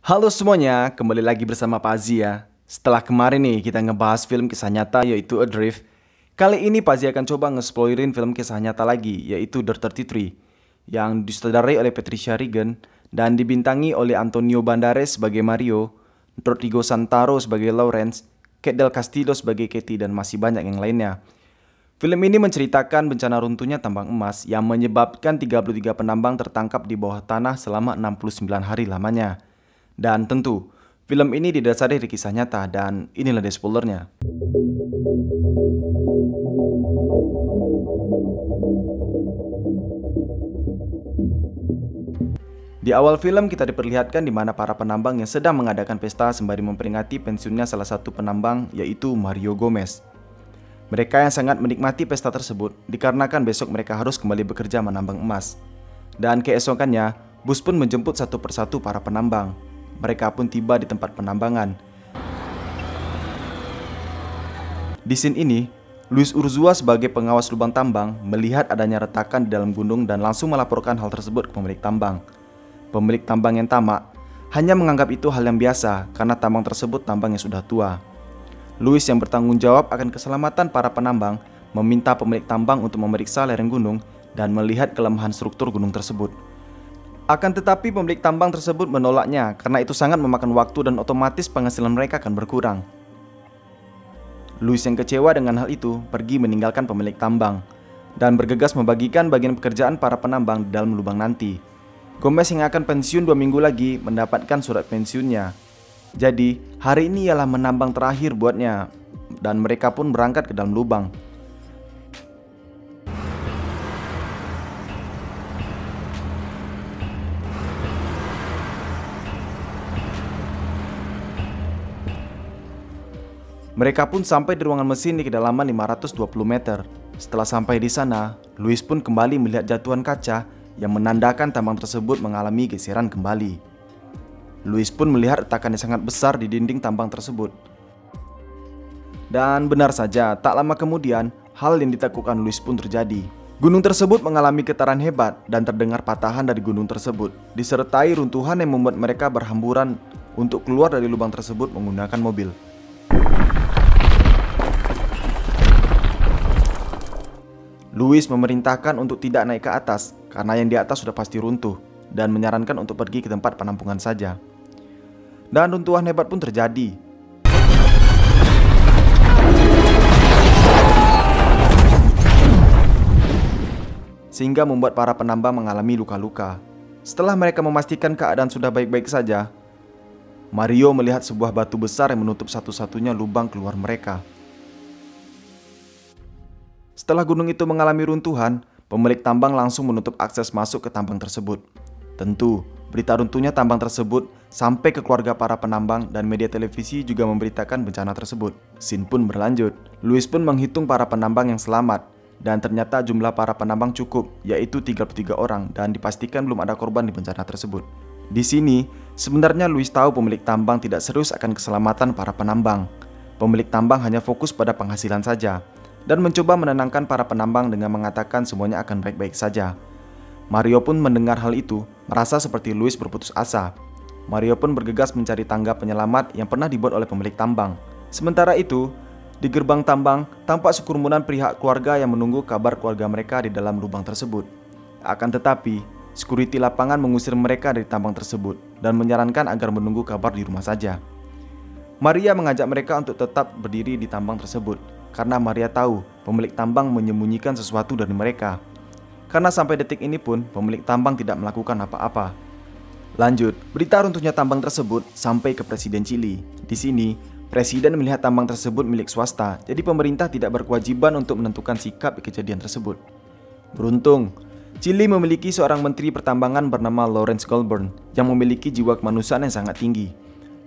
Halo semuanya, kembali lagi bersama Pak Azi ya. Setelah kemarin nih kita ngebahas film kisah nyata yaitu Adrift, kali ini Pak Azi akan coba nge-explorin film kisah nyata lagi yaitu Dirt 33 yang disutradarai oleh Patricia Regan dan dibintangi oleh Antonio Banderas sebagai Mario, Rodrigo Santoro sebagai Lawrence, Kate Del Castillo sebagai Katie dan masih banyak yang lainnya. Film ini menceritakan bencana runtuhnya tambang emas yang menyebabkan 33 penambang tertangkap di bawah tanah selama 69 hari lamanya. Dan tentu, film ini didasari dari kisah nyata dan inilah deh spoilernya. Di awal film kita diperlihatkan di mana para penambang yang sedang mengadakan pesta sembari memperingati pensiunnya salah satu penambang yaitu Mario Gomez. Mereka yang sangat menikmati pesta tersebut dikarenakan besok mereka harus kembali bekerja menambang emas. Dan keesokannya, bus pun menjemput satu persatu para penambang. Mereka pun tiba di tempat penambangan. Di scene ini, Luis Urzua sebagai pengawas lubang tambang melihat adanya retakan di dalam gunung dan langsung melaporkan hal tersebut ke pemilik tambang. Pemilik tambang yang tamak hanya menganggap itu hal yang biasa karena tambang tersebut tambang yang sudah tua. Luis yang bertanggung jawab akan keselamatan para penambang meminta pemilik tambang untuk memeriksa lereng gunung dan melihat kelemahan struktur gunung tersebut. Akan tetapi pemilik tambang tersebut menolaknya karena itu sangat memakan waktu dan otomatis penghasilan mereka akan berkurang. Luis yang kecewa dengan hal itu pergi meninggalkan pemilik tambang dan bergegas membagikan bagian pekerjaan para penambang di dalam lubang nanti. Gomez yang akan pensiun 2 minggu lagi mendapatkan surat pensiunnya. Jadi hari ini ialah menambang terakhir buatnya dan mereka pun berangkat ke dalam lubang. Mereka pun sampai di ruangan mesin di kedalaman 520 meter. Setelah sampai di sana, Luis pun kembali melihat jatuhan kaca yang menandakan tambang tersebut mengalami geseran kembali. Luis pun melihat retakan yang sangat besar di dinding tambang tersebut. Dan benar saja, tak lama kemudian, hal yang ditakutkan Luis pun terjadi. Gunung tersebut mengalami getaran hebat dan terdengar patahan dari gunung tersebut, disertai runtuhan yang membuat mereka berhamburan untuk keluar dari lubang tersebut menggunakan mobil. Luis memerintahkan untuk tidak naik ke atas karena yang di atas sudah pasti runtuh dan menyarankan untuk pergi ke tempat penampungan saja. Dan runtuhan hebat pun terjadi. Sehingga membuat para penambang mengalami luka-luka. Setelah mereka memastikan keadaan sudah baik-baik saja, Mario melihat sebuah batu besar yang menutup satu-satunya lubang keluar mereka. Setelah gunung itu mengalami runtuhan, pemilik tambang langsung menutup akses masuk ke tambang tersebut. Tentu, berita runtuhnya tambang tersebut sampai ke keluarga para penambang dan media televisi juga memberitakan bencana tersebut. Scene pun berlanjut. Luis pun menghitung para penambang yang selamat dan ternyata jumlah para penambang cukup, yaitu 33 orang dan dipastikan belum ada korban di bencana tersebut. Di sini, sebenarnya Luis tahu pemilik tambang tidak serius akan keselamatan para penambang. Pemilik tambang hanya fokus pada penghasilan saja dan mencoba menenangkan para penambang dengan mengatakan semuanya akan baik-baik saja. Mario pun mendengar hal itu, merasa seperti Luis berputus asa. Mario pun bergegas mencari tangga penyelamat yang pernah dibuat oleh pemilik tambang. Sementara itu, di gerbang tambang tampak sekerumunan pihak keluarga yang menunggu kabar keluarga mereka di dalam lubang tersebut. Akan tetapi, security lapangan mengusir mereka dari tambang tersebut dan menyarankan agar menunggu kabar di rumah saja. Maria mengajak mereka untuk tetap berdiri di tambang tersebut karena Maria tahu pemilik tambang menyembunyikan sesuatu dari mereka. Karena sampai detik ini pun pemilik tambang tidak melakukan apa-apa. Lanjut, berita runtuhnya tambang tersebut sampai ke Presiden Chili. Di sini, Presiden melihat tambang tersebut milik swasta, jadi pemerintah tidak berkewajiban untuk menentukan sikap di kejadian tersebut. Beruntung, Chili memiliki seorang menteri pertambangan bernama Lawrence Goldburn yang memiliki jiwa kemanusiaan yang sangat tinggi.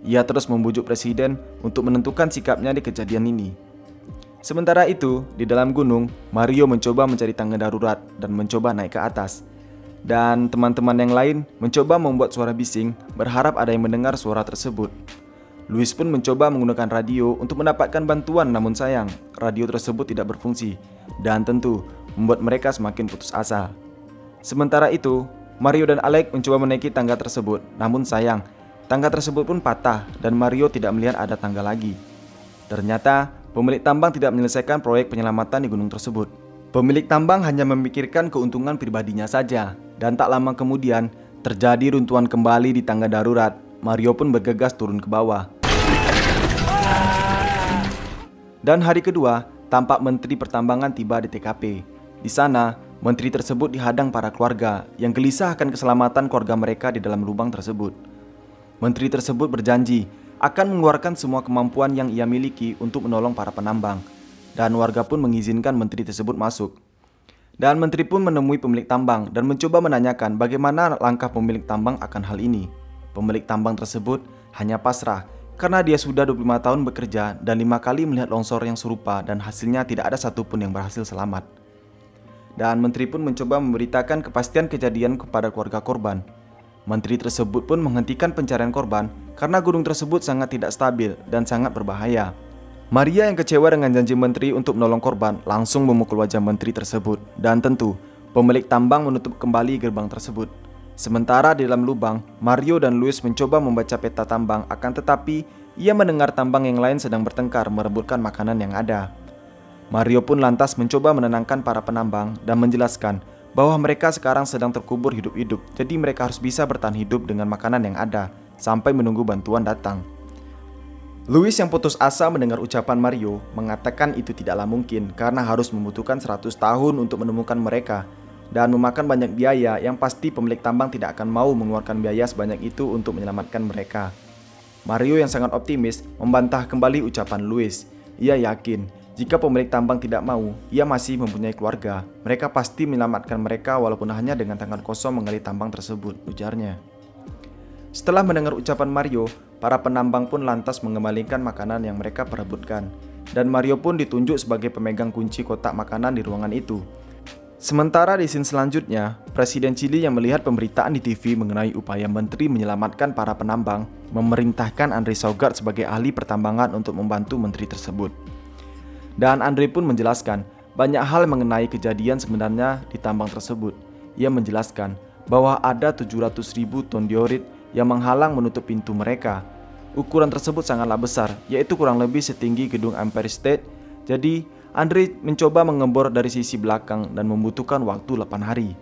Ia terus membujuk Presiden untuk menentukan sikapnya di kejadian ini. Sementara itu, di dalam gunung, Mario mencoba mencari tangga darurat dan mencoba naik ke atas. Dan teman-teman yang lain mencoba membuat suara bising, berharap ada yang mendengar suara tersebut. Luis pun mencoba menggunakan radio untuk mendapatkan bantuan, namun sayang, radio tersebut tidak berfungsi dan tentu membuat mereka semakin putus asa. Sementara itu, Mario dan Alec mencoba menaiki tangga tersebut, namun sayang, Tangga tersebut pun patah dan Mario tidak melihat ada tangga lagi. Ternyata pemilik tambang tidak menyelesaikan proyek penyelamatan di gunung tersebut. Pemilik tambang hanya memikirkan keuntungan pribadinya saja. Dan tak lama kemudian terjadi runtuhan kembali di tangga darurat. Mario pun bergegas turun ke bawah. Dan hari kedua, tampak Menteri Pertambangan tiba di TKP. Di sana, menteri tersebut dihadang para keluarga yang gelisah akan keselamatan keluarga mereka di dalam lubang tersebut. Menteri tersebut berjanji akan mengeluarkan semua kemampuan yang ia miliki untuk menolong para penambang. Dan warga pun mengizinkan menteri tersebut masuk. Dan menteri pun menemui pemilik tambang dan mencoba menanyakan bagaimana langkah pemilik tambang akan hal ini. Pemilik tambang tersebut hanya pasrah karena dia sudah 25 tahun bekerja dan 5 kali melihat longsor yang serupa dan hasilnya tidak ada satupun yang berhasil selamat. Dan menteri pun mencoba memberitakan kepastian kejadian kepada keluarga korban. Menteri tersebut pun menghentikan pencarian korban karena gunung tersebut sangat tidak stabil dan sangat berbahaya. Maria yang kecewa dengan janji menteri untuk menolong korban langsung memukul wajah menteri tersebut. Dan tentu, pemilik tambang menutup kembali gerbang tersebut. Sementara di dalam lubang, Mario dan Luis mencoba membaca peta tambang, akan tetapi ia mendengar tambang yang lain sedang bertengkar merebutkan makanan yang ada. Mario pun lantas mencoba menenangkan para penambang dan menjelaskan bahwa mereka sekarang sedang terkubur hidup-hidup, jadi mereka harus bisa bertahan hidup dengan makanan yang ada sampai menunggu bantuan datang. Luis yang putus asa mendengar ucapan Mario mengatakan itu tidaklah mungkin karena harus membutuhkan 100 tahun untuk menemukan mereka dan memakan banyak biaya yang pasti pemilik tambang tidak akan mau mengeluarkan biaya sebanyak itu untuk menyelamatkan mereka. Mario yang sangat optimis membantah kembali ucapan Luis. Ia yakin jika pemilik tambang tidak mau, ia masih mempunyai keluarga. Mereka pasti menyelamatkan mereka walaupun hanya dengan tangan kosong menggali tambang tersebut, ujarnya. Setelah mendengar ucapan Mario, para penambang pun lantas mengembalikan makanan yang mereka perebutkan. Dan Mario pun ditunjuk sebagai pemegang kunci kotak makanan di ruangan itu. Sementara di scene selanjutnya, Presiden Chili yang melihat pemberitaan di TV mengenai upaya menteri menyelamatkan para penambang, memerintahkan Andre Sogard sebagai ahli pertambangan untuk membantu menteri tersebut. Dan Andre pun menjelaskan banyak hal mengenai kejadian sebenarnya di tambang tersebut. Ia menjelaskan bahwa ada 700.000 ton diorit yang menghalang menutup pintu mereka. Ukuran tersebut sangatlah besar, yaitu kurang lebih setinggi gedung Empire State. Jadi, Andre mencoba mengebor dari sisi belakang dan membutuhkan waktu 8 hari.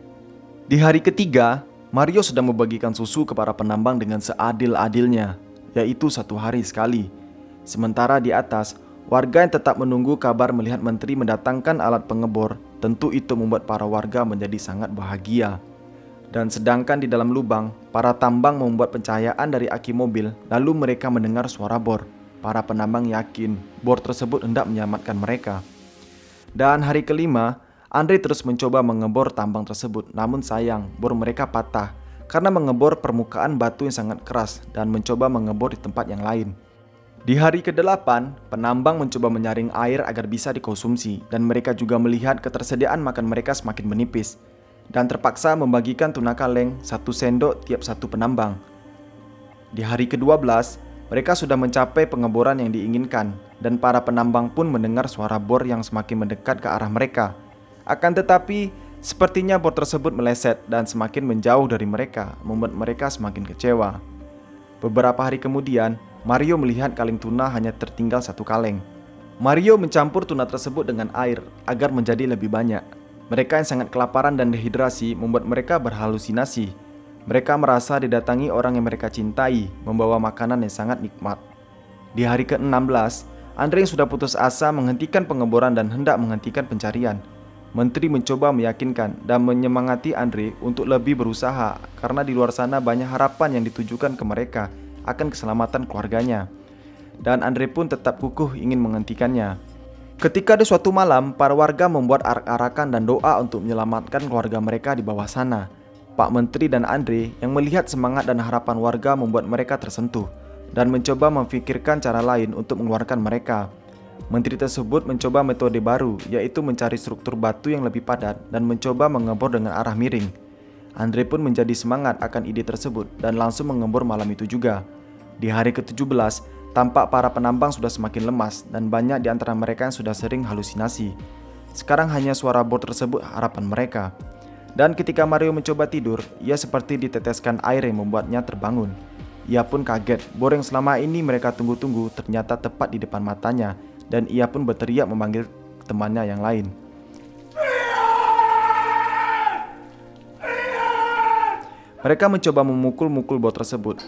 Di hari ketiga, Mario sedang membagikan susu ke para penambang dengan seadil-adilnya, yaitu 1 hari sekali. Sementara di atas, warga yang tetap menunggu kabar melihat menteri mendatangkan alat pengebor, tentu itu membuat para warga menjadi sangat bahagia. Dan sedangkan di dalam lubang, para tambang membuat pencahayaan dari aki mobil, lalu mereka mendengar suara bor. Para penambang yakin bor tersebut hendak menyelamatkan mereka. Dan hari kelima, Andre terus mencoba mengebor tambang tersebut, namun sayang, bor mereka patah karena mengebor permukaan batu yang sangat keras dan mencoba mengebor di tempat yang lain. Di hari ke-8, penambang mencoba menyaring air agar bisa dikonsumsi dan mereka juga melihat ketersediaan makan mereka semakin menipis dan terpaksa membagikan tuna kaleng 1 sendok tiap satu penambang. Di hari ke-12, mereka sudah mencapai pengeboran yang diinginkan dan para penambang pun mendengar suara bor yang semakin mendekat ke arah mereka. Akan tetapi, sepertinya bor tersebut meleset dan semakin menjauh dari mereka, membuat mereka semakin kecewa. Beberapa hari kemudian, Mario melihat kaleng tuna hanya tertinggal 1 kaleng. Mario mencampur tuna tersebut dengan air agar menjadi lebih banyak. Mereka yang sangat kelaparan dan dehidrasi membuat mereka berhalusinasi. Mereka merasa didatangi orang yang mereka cintai, membawa makanan yang sangat nikmat. Di hari ke-16, Andre yang sudah putus asa menghentikan pengeboran dan hendak menghentikan pencarian. Menteri mencoba meyakinkan dan menyemangati Andre untuk lebih berusaha karena di luar sana banyak harapan yang ditujukan ke mereka akan keselamatan keluarganya. Dan Andre pun tetap kukuh ingin menghentikannya. Ketika di suatu malam, para warga membuat arak-arakan dan doa untuk menyelamatkan keluarga mereka di bawah sana. Pak Menteri dan Andre yang melihat semangat dan harapan warga membuat mereka tersentuh dan mencoba memikirkan cara lain untuk mengeluarkan mereka. Menteri tersebut mencoba metode baru, yaitu mencari struktur batu yang lebih padat dan mencoba mengebor dengan arah miring. Andre pun menjadi semangat akan ide tersebut dan langsung mengebor malam itu juga. Di hari ke-17, tampak para penambang sudah semakin lemas dan banyak di antara mereka yang sudah sering halusinasi. Sekarang hanya suara bor tersebut harapan mereka. Dan ketika Mario mencoba tidur, ia seperti diteteskan air yang membuatnya terbangun. Ia pun kaget, bor yang selama ini mereka tunggu-tunggu ternyata tepat di depan matanya, dan ia pun berteriak memanggil temannya yang lain. Mereka mencoba memukul-mukul bor tersebut.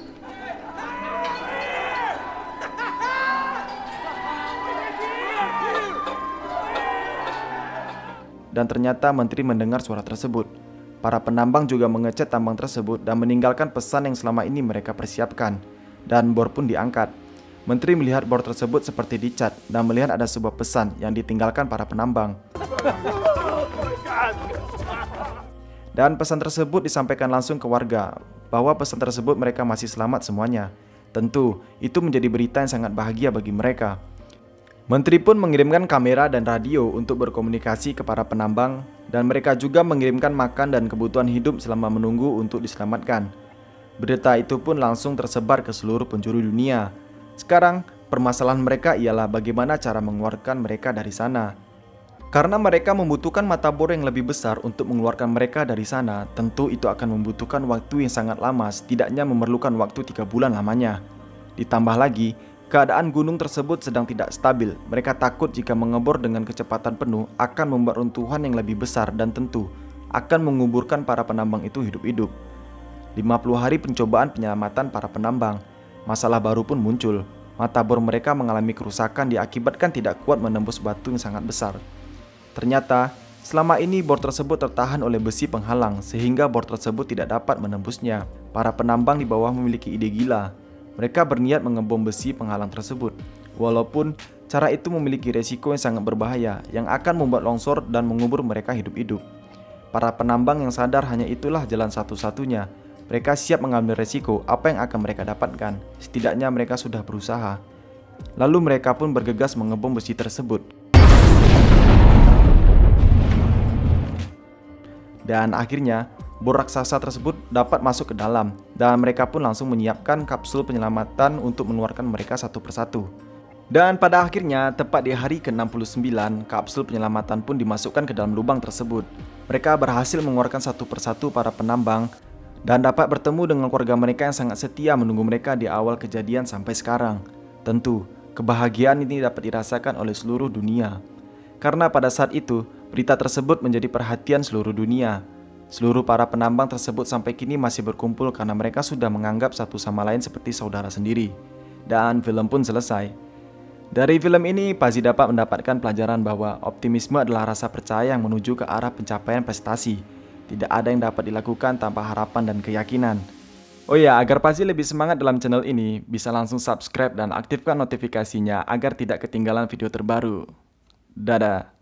Dan ternyata menteri mendengar suara tersebut. Para penambang juga mengecat tambang tersebut dan meninggalkan pesan yang selama ini mereka persiapkan. Dan bor pun diangkat. Menteri melihat bor tersebut seperti dicat dan melihat ada sebuah pesan yang ditinggalkan para penambang. Dan pesan tersebut disampaikan langsung ke warga bahwa pesan tersebut mereka masih selamat semuanya. Tentu, itu menjadi berita yang sangat bahagia bagi mereka. Menteri pun mengirimkan kamera dan radio untuk berkomunikasi ke para penambang, dan mereka juga mengirimkan makan dan kebutuhan hidup selama menunggu untuk diselamatkan. Berita itu pun langsung tersebar ke seluruh penjuru dunia. Sekarang, permasalahan mereka ialah bagaimana cara mengeluarkan mereka dari sana. Karena mereka membutuhkan mata bor yang lebih besar untuk mengeluarkan mereka dari sana, tentu itu akan membutuhkan waktu yang sangat lama, setidaknya memerlukan waktu 3 bulan lamanya. Ditambah lagi, keadaan gunung tersebut sedang tidak stabil. Mereka takut jika mengebor dengan kecepatan penuh akan membuat runtuhan yang lebih besar dan tentu akan menguburkan para penambang itu hidup-hidup. 50 hari pencobaan penyelamatan para penambang. Masalah baru pun muncul. Mata bor mereka mengalami kerusakan diakibatkan tidak kuat menembus batu yang sangat besar. Ternyata, selama ini bor tersebut tertahan oleh besi penghalang sehingga bor tersebut tidak dapat menembusnya. Para penambang di bawah memiliki ide gila. Mereka berniat mengebom besi penghalang tersebut. Walaupun cara itu memiliki resiko yang sangat berbahaya yang akan membuat longsor dan mengubur mereka hidup-hidup. Para penambang yang sadar hanya itulah jalan satu-satunya. Mereka siap mengambil resiko apa yang akan mereka dapatkan. Setidaknya mereka sudah berusaha. Lalu mereka pun bergegas mengebom besi tersebut. Dan akhirnya, bor raksasa tersebut dapat masuk ke dalam dan mereka pun langsung menyiapkan kapsul penyelamatan untuk mengeluarkan mereka satu persatu. Dan pada akhirnya, tepat di hari ke-69, kapsul penyelamatan pun dimasukkan ke dalam lubang tersebut. Mereka berhasil mengeluarkan satu persatu para penambang dan dapat bertemu dengan keluarga mereka yang sangat setia menunggu mereka di awal kejadian sampai sekarang. Tentu, kebahagiaan ini dapat dirasakan oleh seluruh dunia. Karena pada saat itu, berita tersebut menjadi perhatian seluruh dunia. Seluruh para penambang tersebut sampai kini masih berkumpul karena mereka sudah menganggap satu sama lain seperti saudara sendiri. Dan film pun selesai. Dari film ini, Pazzi dapat mendapatkan pelajaran bahwa optimisme adalah rasa percaya yang menuju ke arah pencapaian prestasi. Tidak ada yang dapat dilakukan tanpa harapan dan keyakinan. Oh ya, agar Pazzi lebih semangat dalam channel ini, bisa langsung subscribe dan aktifkan notifikasinya agar tidak ketinggalan video terbaru. Dadah!